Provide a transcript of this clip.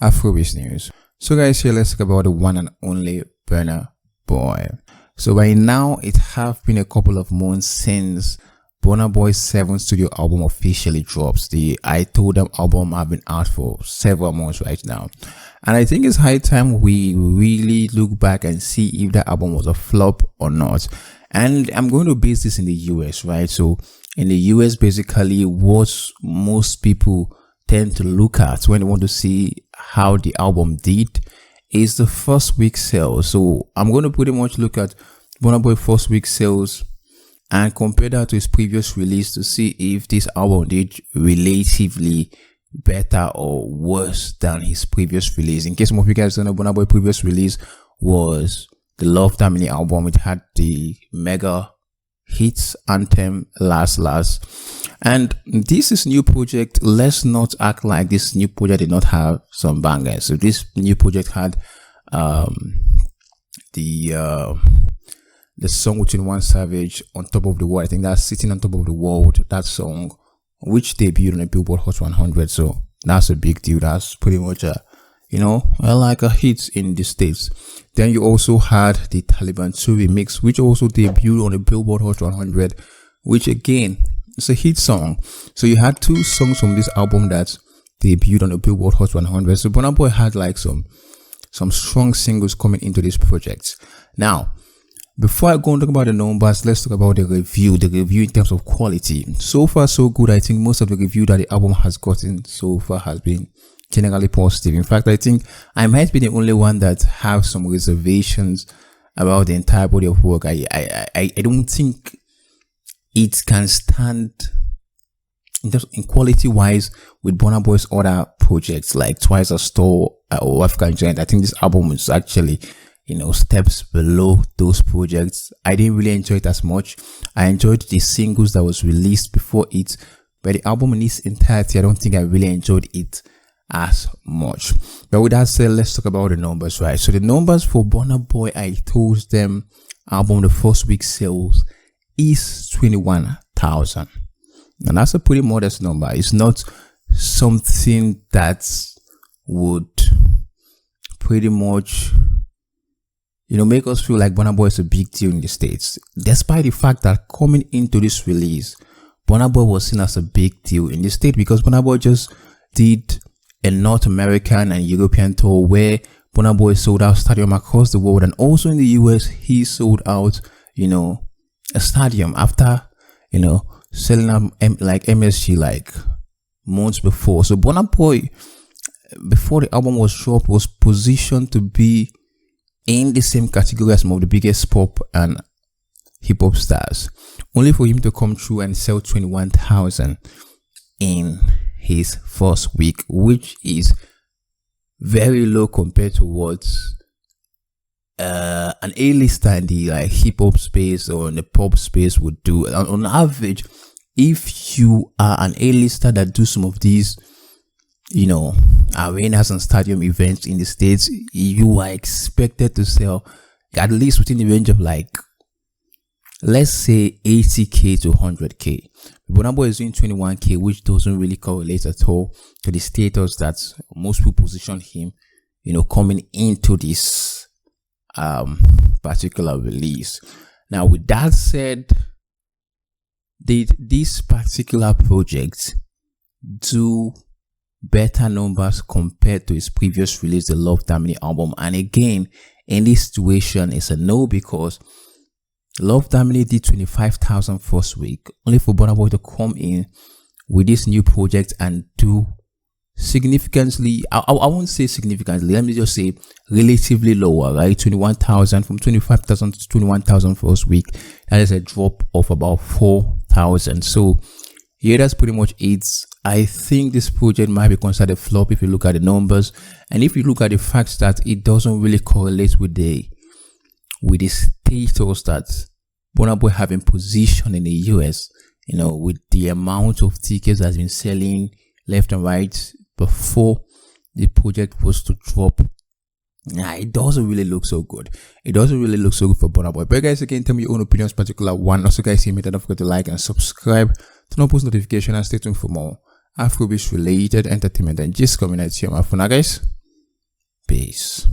Afrobeat news. So guys, here let's talk about the one and only Burna Boy. So by now it have been a couple of months since Burna Boy's 7th studio album officially drops. The I Told Them album have been out for several months right now. And I think it's high time we really look back and see if that album was a flop or not. And I'm going to base this in the US, right? So in the US, basically what most people tend to look at when they want to see how the album did is the first week sales. So I'm going to pretty much look at Burna Boy first week sales and compare that to his previous release to see if this album did relatively better or worse than his previous release. In case most of you guys don't know, Burna Boy's previous release was the Love Damini album. It had the mega hits anthem Last. And this is new project. Let's not act like this new project did not have some bangers. So this new project had the song with 21 Savage, On Top of the World. I think that's Sitting on Top of the World, that song, which debuted on the Billboard Hot 100. So that's a big deal. That's pretty much like a hit in the States. Then you also had the Taliban 2 remix, which also debuted on the Billboard Hot 100, which again, it's a hit song. So you had two songs from this album that debuted on the Billboard Hot 100. So Burna Boy had like some strong singles coming into this project. Now, before I go and talk about the numbers, let's talk about the review. The review in terms of quality. So far, so good. I think most of the review that the album has gotten so far has been generally positive. In fact, I think I might be the only one that have some reservations about the entire body of work. I don't think it can stand in quality wise with Burna Boy's other projects like Twice a Store or African Giant. I think this album is actually steps below those projects. I didn't really enjoy it as much. I enjoyed the singles that was released before it, but the album in its entirety, I don't think I really enjoyed it as much. But with that said, let's talk about the numbers, right? So the numbers for Burna Boy I Told Them album, the first week sales is 21,000. And that's a pretty modest number. It's not something that would pretty much make us feel like Burna Boy is a big deal in the States. Despite the fact that coming into this release, Burna Boy was seen as a big deal in the States because Burna Boy just did a North American and European tour where Burna Boy sold out stadium across the world, and also in the US he sold out a stadium after selling out like MSG like months before. So Burna Boy, before the album was dropped, was positioned to be in the same category as some of the biggest pop and hip hop stars, only for him to come through and sell 21,000 in his first week, which is very low compared to what an A-lister in the hip hop space or in the pop space would do. On average, if you are an A-lister that do some of these arenas and stadium events in the States, you are expected to sell at least within the range of let's say 80k to 100k. Burna Boy is doing 21k, which doesn't really correlate at all to the status that most people position him coming into this particular release. Now with that said, this particular project do better numbers compared to his previous release, the Love Damini album. And again, in this situation, it's a no, because Love Damini did 25,000 first week, only for Burna Boy to come in with this new project and do significantly, I won't say significantly, let me just say relatively lower, right? 21,000, from 25,000 to 21,000 first week. That is a drop of about 4,000. So yeah, that's pretty much it. I think this project might be considered a flop if you look at the numbers, and if you look at the fact that it doesn't really correlate with the status that Burna Boy have in position in the US, with the amount of tickets that's been selling left and right before the project was to drop. It doesn't really look so good. It doesn't really look so good for Burna Boy. But guys, again, tell me your own opinions, particular one. Also, guys, don't forget to like and subscribe, turn on post notification, and stay tuned for more Afrobeat related entertainment and just coming at you. For now, guys. Peace.